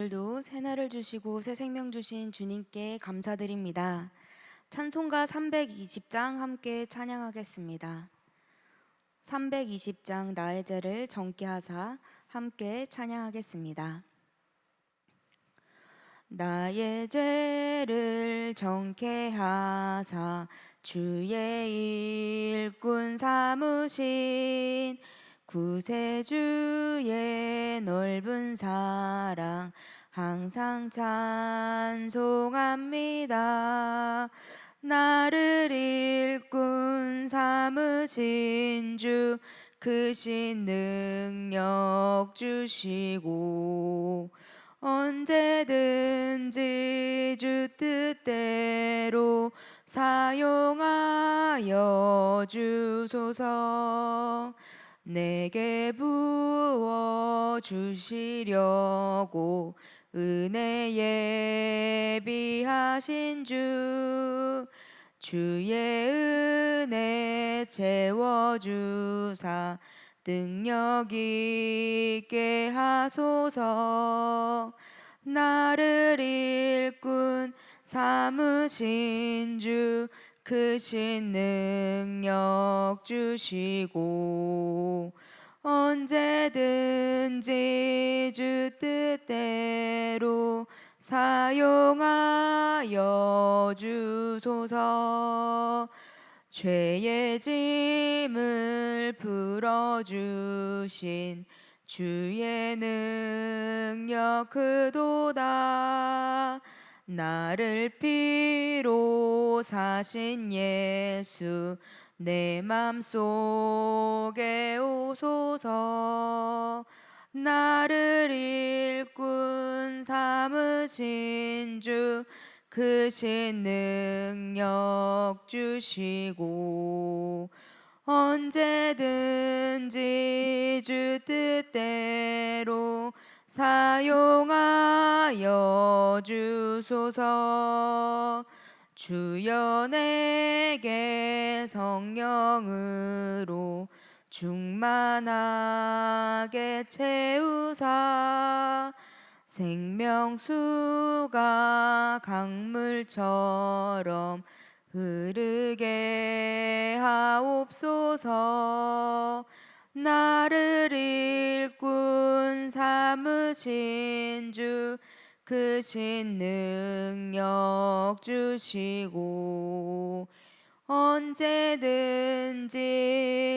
오늘도 새날을 주시고 새 생명 주신 주님께 감사드립니다. 찬송가 320장 함께 찬양하겠습니다. 320장 나의 죄를 정케 하사 함께 찬양하겠습니다. 나의 죄를 정케 하사 주의 일꾼 삼으신 구세주의 넓은 사랑 항상 찬송합니다. 나를 일꾼 삼으신 주 크신 능력 주시고 언제든지 주 뜻대로 사용하여 주소서. 내게 부어 주시려고 은혜 예비하신 주의 은혜 채워주사 능력 있게 하소서. 나를 일꾼 삼으신 주 크신 능력 주시고 언제든지 주 뜻대로 사용하여 주소서. 죄의 짐을 풀어주신 주의 능력 크도다. 나를 피로 사신 예수 내 맘속에 오소서. 나를 일꾼 삼으신 주 크신 능력 주시고 언제든지 주 뜻대로 사용하여 주소서. 주여 내게 성령으로 충만하게 채우사 생명수가 강물처럼 흐르게 하옵소서. 나를 일꾼 삼으신 주 크신 능력 주시고 언제든지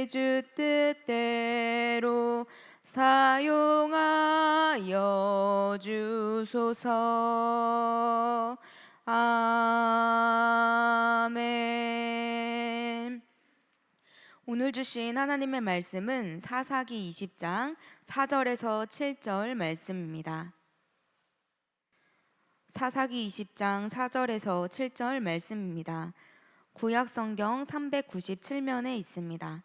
주 뜻대로 사용하여 주소서. 아멘. 오늘 주신 하나님의 말씀은 사사기 20장 4절에서 7절 말씀입니다. 사사기 20장 4절에서 7절 말씀입니다. 구약성경 397면에 있습니다.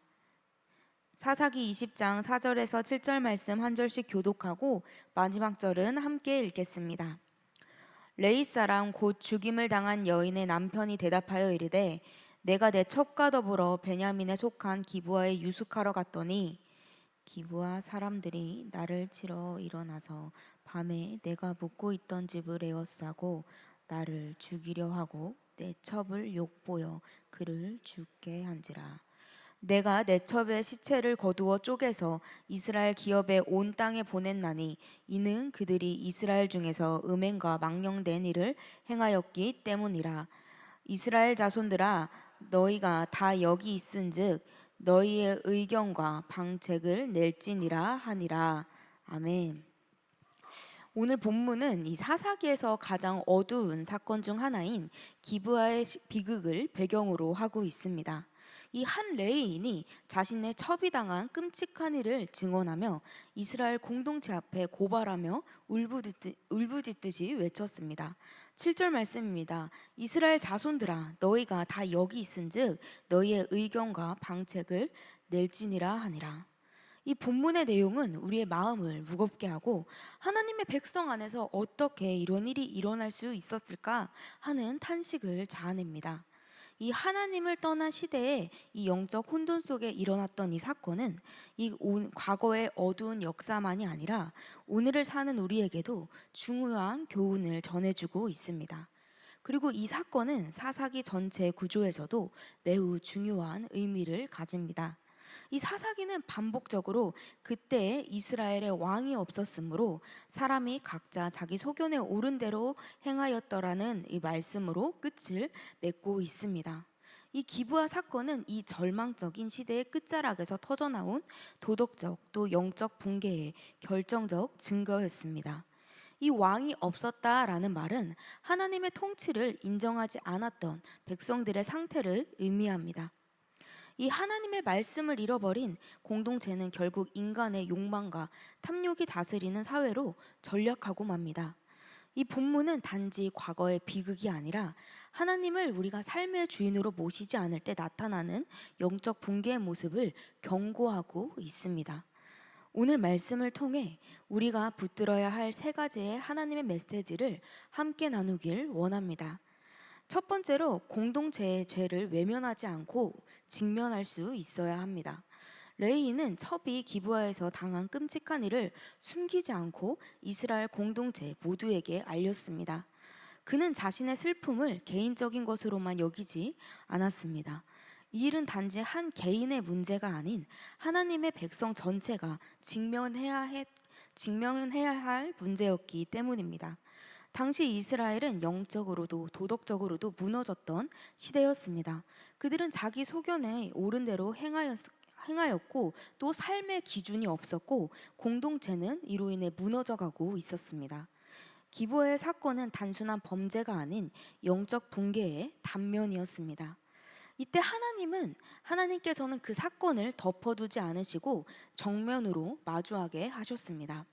사사기 20장 4절에서 7절 말씀 한 절씩 교독하고 마지막 절은 함께 읽겠습니다. 레위 사람 곧 죽임을 당한 여인의 남편이 대답하여 이르되 내가 내 첩과 더불어 베냐민에 속한 기브아에 유숙하러 갔더니 기브아 사람들이 나를 치러 일어나서 밤에 내가 묵고 있던 집을 에워싸고 나를 죽이려 하고 내 첩을 욕보여 그를 죽게 한지라. 내가 내 첩의 시체를 거두어 쪼개서 이스라엘 기업의 온 땅에 보냈나니 이는 그들이 이스라엘 중에서 음행과 망령된 일을 행하였기 때문이라. 이스라엘 자손들아 너희가 다 여기 있은즉 너희의 의견과 방책을 낼지니라 하니라. 아멘. 오늘 본문은 이 사사기에서 가장 어두운 사건 중 하나인 기브아의 비극을 배경으로 하고 있습니다. 이 한 레위인이 자신의 첩이당한 끔찍한 일을 증언하며 이스라엘 공동체 앞에 고발하며 울부짖듯이 외쳤습니다. 7절 말씀입니다. 이스라엘 자손들아 너희가 다 여기 있은즉 너희의 의견과 방책을 낼지니라 하니라. 이 본문의 내용은 우리의 마음을 무겁게 하고 하나님의 백성 안에서 어떻게 이런 일이 일어날 수 있었을까 하는 탄식을 자아냅니다. 이 하나님을 떠난 시대에 이 영적 혼돈 속에 일어났던 이 사건은 과거의 어두운 역사만이 아니라 오늘을 사는 우리에게도 중요한 교훈을 전해주고 있습니다. 그리고 이 사건은 사사기 전체 구조에서도 매우 중요한 의미를 가집니다. 이 사사기는 반복적으로 그때 이스라엘의 왕이 없었으므로 사람이 각자 자기 소견에 옳은 대로 행하였더라는 이 말씀으로 끝을 맺고 있습니다. 이 기브아 사건은 이 절망적인 시대의 끝자락에서 터져나온 도덕적 또 영적 붕괴의 결정적 증거였습니다. 이 왕이 없었다라는 말은 하나님의 통치를 인정하지 않았던 백성들의 상태를 의미합니다. 이 하나님의 말씀을 잃어버린 공동체는 결국 인간의 욕망과 탐욕이 다스리는 사회로 전락하고 맙니다. 이 본문은 단지 과거의 비극이 아니라 하나님을 우리가 삶의 주인으로 모시지 않을 때 나타나는 영적 붕괴의 모습을 경고하고 있습니다. 오늘 말씀을 통해 우리가 붙들어야 할 세 가지의 하나님의 메시지를 함께 나누길 원합니다. 첫 번째로 공동체의 죄를 외면하지 않고 직면할 수 있어야 합니다. 레위인은 첩이 기브아에서 당한 끔찍한 일을 숨기지 않고 이스라엘 공동체 모두에게 알렸습니다. 그는 자신의 슬픔을 개인적인 것으로만 여기지 않았습니다. 이 일은 단지 한 개인의 문제가 아닌 하나님의 백성 전체가 직면해야 할 문제였기 때문입니다. 당시 이스라엘은 영적으로도 도덕적으로도 무너졌던 시대였습니다. 그들은 자기 소견에 옳은 대로 행하였고 또 삶의 기준이 없었고 공동체는 이로 인해 무너져가고 있었습니다. 기브아의 사건은 단순한 범죄가 아닌 영적 붕괴의 단면이었습니다. 이때 하나님께서는 그 사건을 덮어두지 않으시고 정면으로 마주하게 하셨습니다.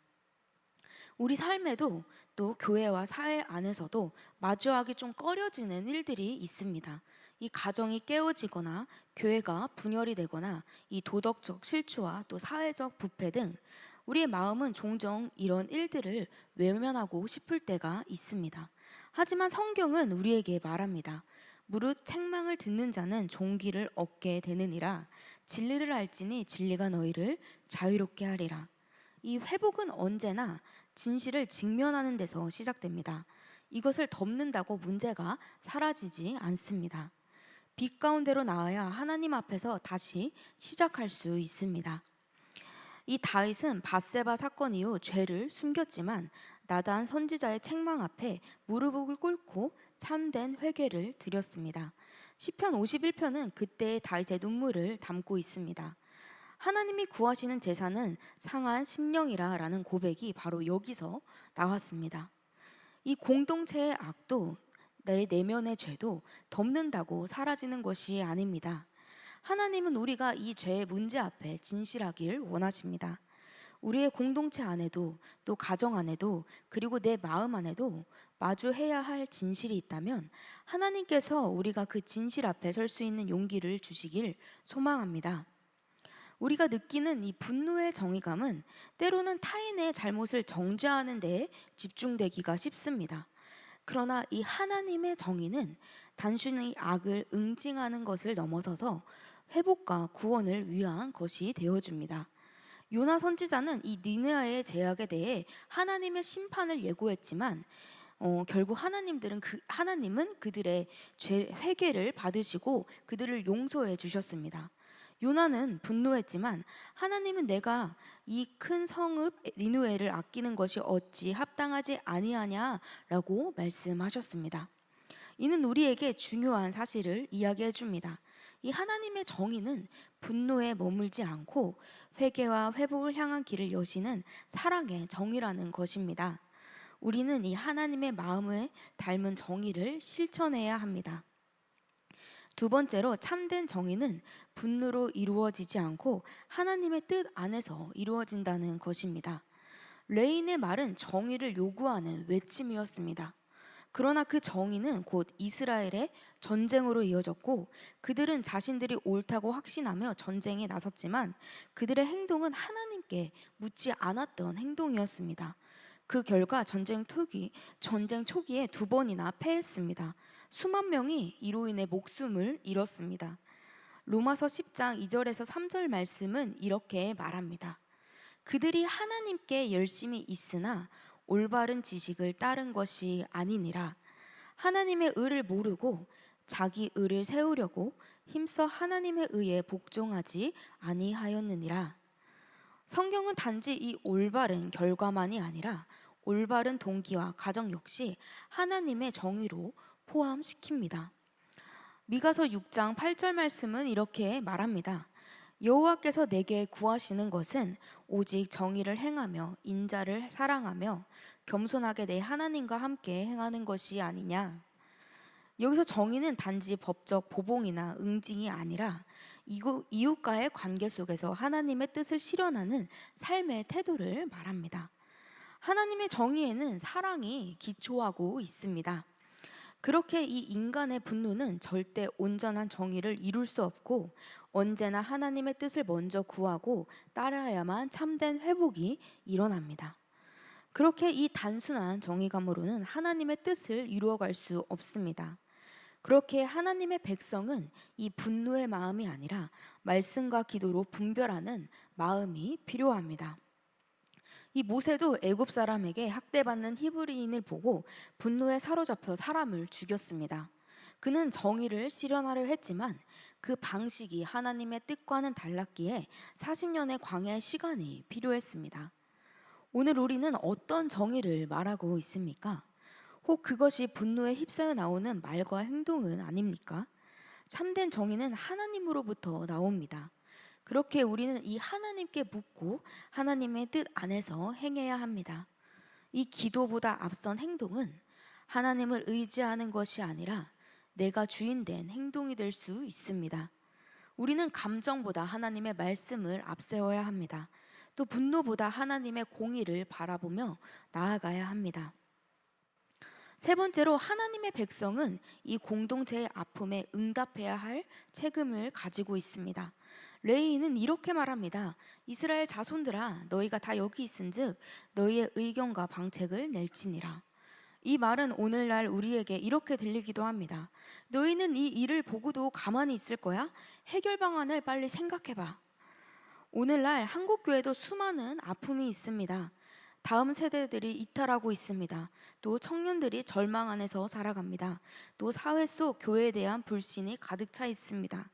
우리 삶에도 또 교회와 사회 안에서도 마주하기 좀 꺼려지는 일들이 있습니다. 이 가정이 깨어지거나 교회가 분열이 되거나 이 도덕적 실추와 또 사회적 부패 등 우리의 마음은 종종 이런 일들을 외면하고 싶을 때가 있습니다. 하지만 성경은 우리에게 말합니다. 무릇 책망을 듣는 자는 종기를 얻게 되느니라. 진리를 알지니 진리가 너희를 자유롭게 하리라. 이 회복은 언제나 진실을 직면하는 데서 시작됩니다. 이것을 덮는다고 문제가 사라지지 않습니다. 빛 가운데로 나와야 하나님 앞에서 다시 시작할 수 있습니다. 이 다윗은 밧세바 사건 이후 죄를 숨겼지만 나단 선지자의 책망 앞에 무릎을 꿇고 참된 회개를 드렸습니다. 시편 51편은 그때의 다윗의 눈물을 담고 있습니다. 하나님이 구하시는 제사는 상한 심령이라라는 고백이 바로 여기서 나왔습니다. 이 공동체의 악도 내 내면의 죄도 덮는다고 사라지는 것이 아닙니다. 하나님은 우리가 이 죄의 문제 앞에 진실하길 원하십니다. 우리의 공동체 안에도 또 가정 안에도 그리고 내 마음 안에도 마주해야 할 진실이 있다면 하나님께서 우리가 그 진실 앞에 설 수 있는 용기를 주시길 소망합니다. 우리가 느끼는 이 분노의 정의감은 때로는 타인의 잘못을 정죄하는 데에 집중되기가 쉽습니다. 그러나 이 하나님의 정의는 단순히 악을 응징하는 것을 넘어서서 회복과 구원을 위한 것이 되어줍니다. 요나 선지자는 이 니느웨의 죄악에 대해 하나님의 심판을 예고했지만 결국 하나님은 그들의 회개를 받으시고 그들을 용서해 주셨습니다. 요나는 분노했지만 하나님은 내가 이 큰 성읍 니느웨를 아끼는 것이 어찌 합당하지 아니하냐라고 말씀하셨습니다. 이는 우리에게 중요한 사실을 이야기해 줍니다. 이 하나님의 정의는 분노에 머물지 않고 회개와 회복을 향한 길을 여시는 사랑의 정의라는 것입니다. 우리는 이 하나님의 마음을 닮은 정의를 실천해야 합니다. 두 번째로 참된 정의는 분노로 이루어지지 않고 하나님의 뜻 안에서 이루어진다는 것입니다. 레인의 말은 정의를 요구하는 외침이었습니다. 그러나 그 정의는 곧 이스라엘의 전쟁으로 이어졌고 그들은 자신들이 옳다고 확신하며 전쟁에 나섰지만 그들의 행동은 하나님께 묻지 않았던 행동이었습니다. 그 결과 전쟁 초기에 2번이나 패했습니다. 수만 명이 이로 인해 목숨을 잃었습니다. 로마서 10장 2절에서 3절 말씀은 이렇게 말합니다. 그들이 하나님께 열심히 있으나 올바른 지식을 따른 것이 아니니라. 하나님의 의를 모르고 자기 의를 세우려고 힘써 하나님의 의에 복종하지 아니하였느니라. 성경은 단지 이 올바른 결과만이 아니라 올바른 동기와 가정 역시 하나님의 정의로 포함시킵니다. 미가서 6장 8절 말씀은 이렇게 말합니다. 여호와께서 내게 구하시는 것은 오직 정의를 행하며 인자를 사랑하며 겸손하게 내 하나님과 함께 행하는 것이 아니냐. 여기서 정의는 단지 법적 보복이나 응징이 아니라 이웃과의 관계 속에서 하나님의 뜻을 실현하는 삶의 태도를 말합니다. 하나님의 정의에는 사랑이 기초하고 있습니다. 그렇게 이 인간의 분노는 절대 온전한 정의를 이룰 수 없고 언제나 하나님의 뜻을 먼저 구하고 따라야만 참된 회복이 일어납니다. 그렇게 이 단순한 정의감으로는 하나님의 뜻을 이루어갈 수 없습니다. 그렇게 하나님의 백성은 이 분노의 마음이 아니라 말씀과 기도로 분별하는 마음이 필요합니다. 이 모세도 애굽 사람에게 학대받는 히브리인을 보고 분노에 사로잡혀 사람을 죽였습니다. 그는 정의를 실현하려 했지만 그 방식이 하나님의 뜻과는 달랐기에 40년의 광야의 시간이 필요했습니다. 오늘 우리는 어떤 정의를 말하고 있습니까? 혹 그것이 분노에 휩싸여 나오는 말과 행동은 아닙니까? 참된 정의는 하나님으로부터 나옵니다. 그렇게 우리는 이 하나님께 묻고 하나님의 뜻 안에서 행해야 합니다. 이 기도보다 앞선 행동은 하나님을 의지하는 것이 아니라 내가 주인된 행동이 될 수 있습니다. 우리는 감정보다 하나님의 말씀을 앞세워야 합니다. 또 분노보다 하나님의 공의를 바라보며 나아가야 합니다. 세 번째로 하나님의 백성은 이 공동체의 아픔에 응답해야 할 책임을 가지고 있습니다. 레위인은 이렇게 말합니다. 이스라엘 자손들아 너희가 다 여기 있은즉 너희의 의견과 방책을 낼지니라. 이 말은 오늘날 우리에게 이렇게 들리기도 합니다. 너희는 이 일을 보고도 가만히 있을 거야? 해결 방안을 빨리 생각해봐. 오늘날 한국 교회도 수많은 아픔이 있습니다. 다음 세대들이 이탈하고 있습니다. 또 청년들이 절망 안에서 살아갑니다. 또 사회 속 교회에 대한 불신이 가득 차 있습니다.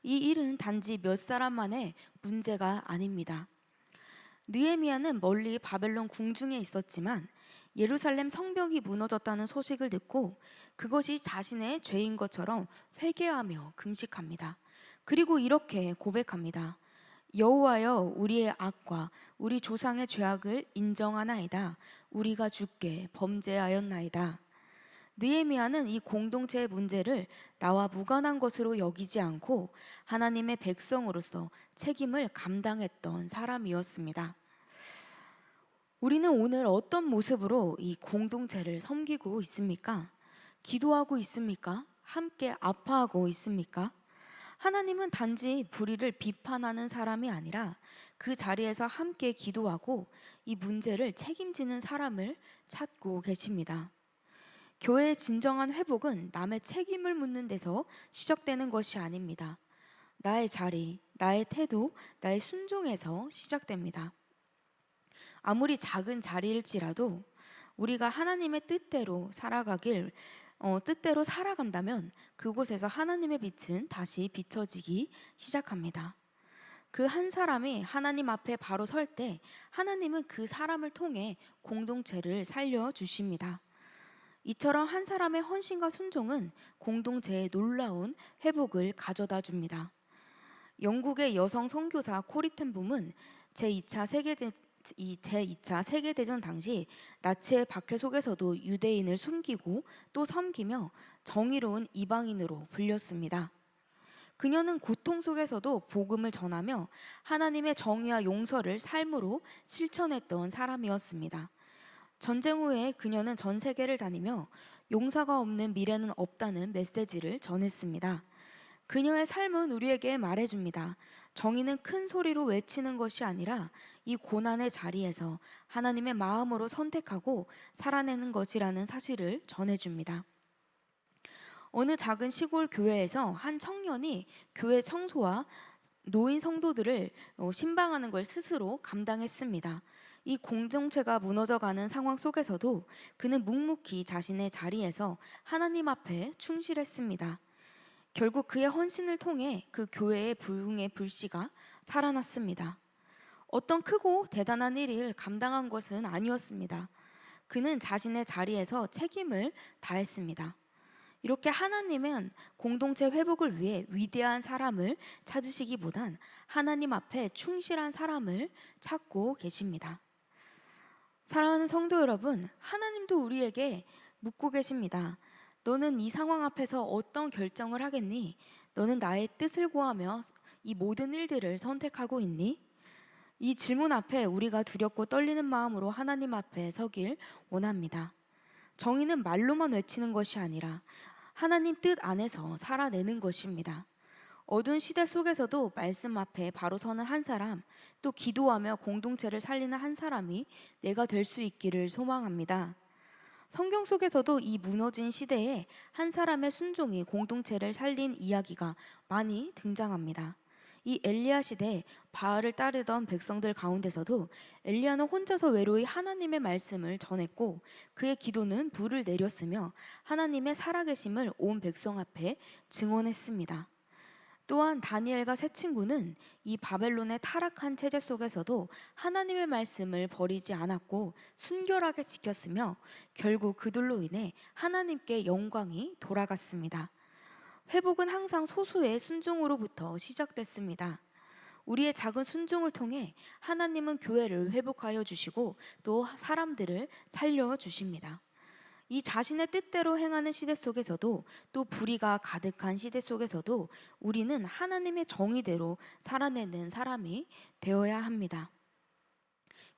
이 일은 단지 몇 사람만의 문제가 아닙니다. 느헤미야는 멀리 바벨론 궁중에 있었지만 예루살렘 성벽이 무너졌다는 소식을 듣고 그것이 자신의 죄인 것처럼 회개하며 금식합니다. 그리고 이렇게 고백합니다. 여호와여 우리의 악과 우리 조상의 죄악을 인정하나이다. 우리가 주께 범죄하였나이다. 느헤미야는 이 공동체의 문제를 나와 무관한 것으로 여기지 않고 하나님의 백성으로서 책임을 감당했던 사람이었습니다. 우리는 오늘 어떤 모습으로 이 공동체를 섬기고 있습니까? 기도하고 있습니까? 함께 아파하고 있습니까? 하나님은 단지 불의를 비판하는 사람이 아니라 그 자리에서 함께 기도하고 이 문제를 책임지는 사람을 찾고 계십니다. 교회의 진정한 회복은 남의 책임을 묻는 데서 시작되는 것이 아닙니다. 나의 자리, 나의 태도, 나의 순종에서 시작됩니다. 아무리 작은 자리일지라도 우리가 하나님의 뜻대로 살아간다면 그곳에서 하나님의 빛은 다시 비춰지기 시작합니다. 그 한 사람이 하나님 앞에 바로 설 때 하나님은 그 사람을 통해 공동체를 살려주십니다. 이처럼 한 사람의 헌신과 순종은 공동체의 놀라운 회복을 가져다 줍니다. 영국의 여성 선교사 코리 텐붐은 제2차 세계대전 당시 나치의 박해 속에서도 유대인을 숨기고 또 섬기며 정의로운 이방인으로 불렸습니다. 그녀는 고통 속에서도 복음을 전하며 하나님의 정의와 용서를 삶으로 실천했던 사람이었습니다. 전쟁 후에 그녀는 전 세계를 다니며 용서가 없는 미래는 없다는 메시지를 전했습니다. 그녀의 삶은 우리에게 말해줍니다. 정의는 큰 소리로 외치는 것이 아니라 이 고난의 자리에서 하나님의 마음으로 선택하고 살아내는 것이라는 사실을 전해줍니다. 어느 작은 시골 교회에서 한 청년이 교회 청소와 노인 성도들을 신방하는 걸 스스로 감당했습니다. 이 공동체가 무너져가는 상황 속에서도 그는 묵묵히 자신의 자리에서 하나님 앞에 충실했습니다. 결국 그의 헌신을 통해 그 교회의 부흥의 불씨가 살아났습니다. 어떤 크고 대단한 일을 감당한 것은 아니었습니다. 그는 자신의 자리에서 책임을 다했습니다. 이렇게 하나님은 공동체 회복을 위해 위대한 사람을 찾으시기보단 하나님 앞에 충실한 사람을 찾고 계십니다. 사랑하는 성도 여러분, 하나님도 우리에게 묻고 계십니다. 너는 이 상황 앞에서 어떤 결정을 하겠니? 너는 나의 뜻을 구하며 이 모든 일들을 선택하고 있니? 이 질문 앞에 우리가 두렵고 떨리는 마음으로 하나님 앞에 서길 원합니다. 정의는 말로만 외치는 것이 아니라 하나님 뜻 안에서 살아내는 것입니다. 어두운 시대 속에서도 말씀 앞에 바로 서는 한 사람, 또 기도하며 공동체를 살리는 한 사람이 내가 될 수 있기를 소망합니다. 성경 속에서도 이 무너진 시대에 한 사람의 순종이 공동체를 살린 이야기가 많이 등장합니다. 이 엘리야 시대 바알을 따르던 백성들 가운데서도 엘리야는 혼자서 외로이 하나님의 말씀을 전했고 그의 기도는 불을 내렸으며 하나님의 살아계심을 온 백성 앞에 증언했습니다. 또한 다니엘과 세 친구는 이 바벨론의 타락한 체제 속에서도 하나님의 말씀을 버리지 않았고 순결하게 지켰으며 결국 그들로 인해 하나님께 영광이 돌아갔습니다. 회복은 항상 소수의 순종으로부터 시작됐습니다. 우리의 작은 순종을 통해 하나님은 교회를 회복하여 주시고 또 사람들을 살려 주십니다. 이 자신의 뜻대로 행하는 시대 속에서도 또 불의가 가득한 시대 속에서도 우리는 하나님의 정의대로 살아내는 사람이 되어야 합니다.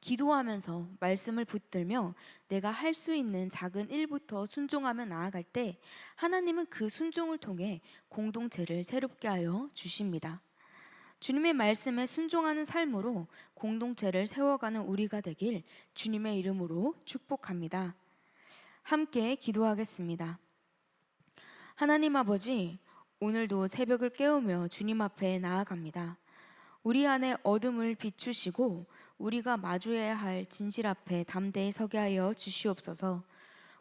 기도하면서 말씀을 붙들며 내가 할 수 있는 작은 일부터 순종하며 나아갈 때 하나님은 그 순종을 통해 공동체를 새롭게 하여 주십니다. 주님의 말씀에 순종하는 삶으로 공동체를 세워가는 우리가 되길 주님의 이름으로 축복합니다. 함께 기도하겠습니다. 하나님 아버지, 오늘도 새벽을 깨우며 주님 앞에 나아갑니다. 우리 안에 어둠을 비추시고 우리가 마주해야 할 진실 앞에 담대히 서게 하여 주시옵소서.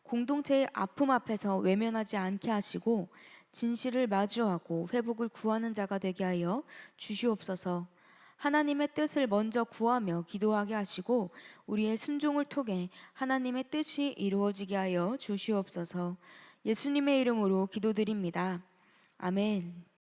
공동체의 아픔 앞에서 외면하지 않게 하시고 진실을 마주하고 회복을 구하는 자가 되게 하여 주시옵소서. 하나님의 뜻을 먼저 구하며 기도하게 하시고 우리의 순종을 통해 하나님의 뜻이 이루어지게 하여 주시옵소서. 예수님의 이름으로 기도드립니다. 아멘.